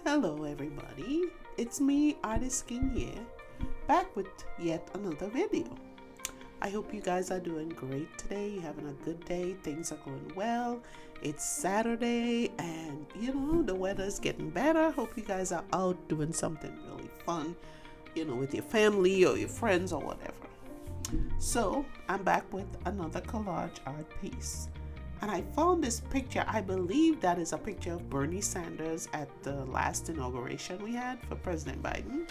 Hello everybody, it's me, Artist King here, back with yet another video. I hope you guys are doing great today, you're having a good day, things are going well. It's Saturday and the weather is getting better. Hope you guys are out doing something really fun, with your family or your friends or whatever. So I'm back with another collage art piece. And I found this picture. I believe that is a picture of Bernie Sanders at the last inauguration we had for President Biden.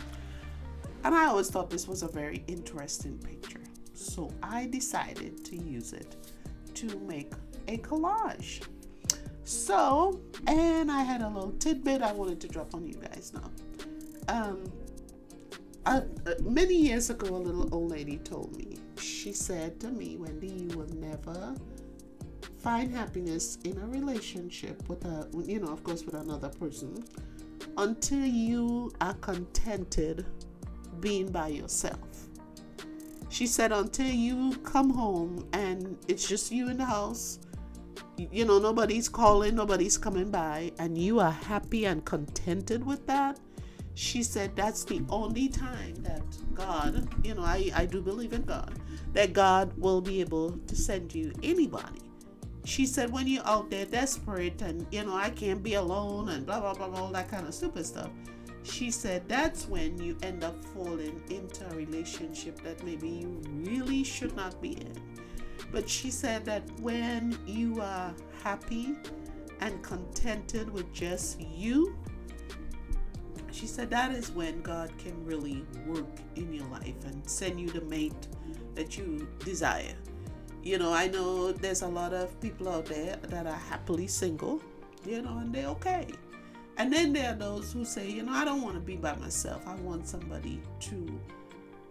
And I always thought this was a very interesting picture. So I decided to use it to make a collage. So, and I had a little tidbit I wanted to drop on you guys now. Many years ago, a little old lady told me, she said to me, Wendy, you will never find happiness in a relationship with of course with another person until you are contented being by yourself. She said until you come home and it's just you in the house, nobody's calling, nobody's coming by, and you are happy and contented with that. She said that's the only time that God, I do believe in God, that God will be able to send you anybody. She said when you're out there desperate and, I can't be alone and blah, blah, blah, all that kind of stupid stuff. She said that's when you end up falling into a relationship that maybe you really should not be in. But she said that when you are happy and contented with just you, she said that is when God can really work in your life and send you the mate that you desire. I know there's a lot of people out there that are happily single, and they're okay. And then there are those who say, I don't want to be by myself. I want somebody to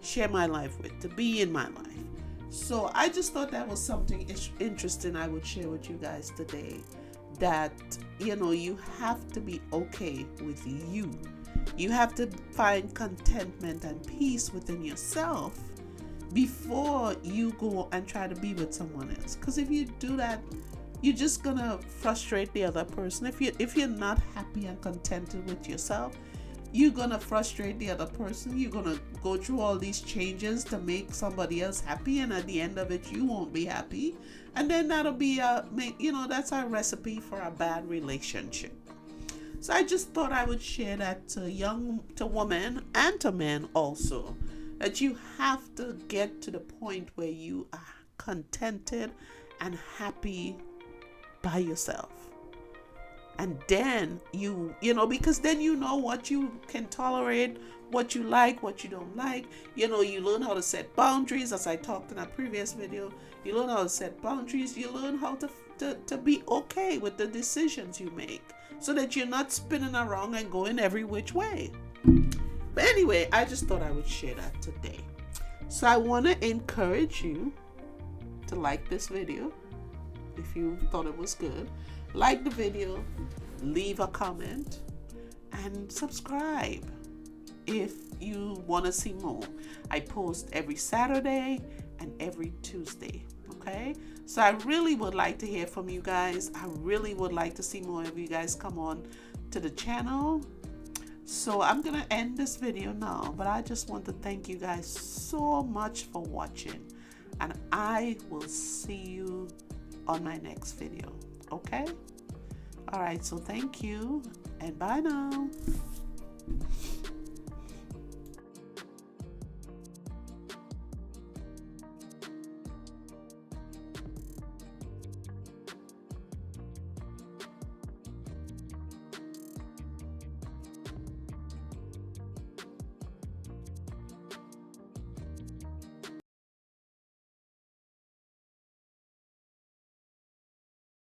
share my life with, to be in my life. So I just thought that was something interesting I would share with you guys today. That, you have to be okay with you. You have to find contentment and peace within yourself before you go and try to be with someone else. Because if you do that, you're just gonna frustrate the other person. If you're not happy and contented with yourself, you're gonna frustrate the other person. You're gonna go through all these changes to make somebody else happy, and at the end of it, you won't be happy. And then that'll be that's a recipe for a bad relationship. So I just thought I would share that to women and to men also. That you have to get to the point where you are contented and happy by yourself. And then because then you know what you can tolerate, what you like, what you don't like. You learn how to set boundaries, as I talked in a previous video. You learn how to set boundaries. You learn how to be okay with the decisions you make, so that you're not spinning around and going every which way. But anyway, I just thought I would share that today. So I want to encourage you to like this video. If you thought it was good, like the video, leave a comment, and subscribe if you want to see more. I post every Saturday and every Tuesday. Okay? So I really would like to hear from you guys. I really would like to see more of you guys come on to the channel. So I'm going to end this video now, but I just want to thank you guys so much for watching, and I will see you on my next video. Okay? All right, so thank you and bye now.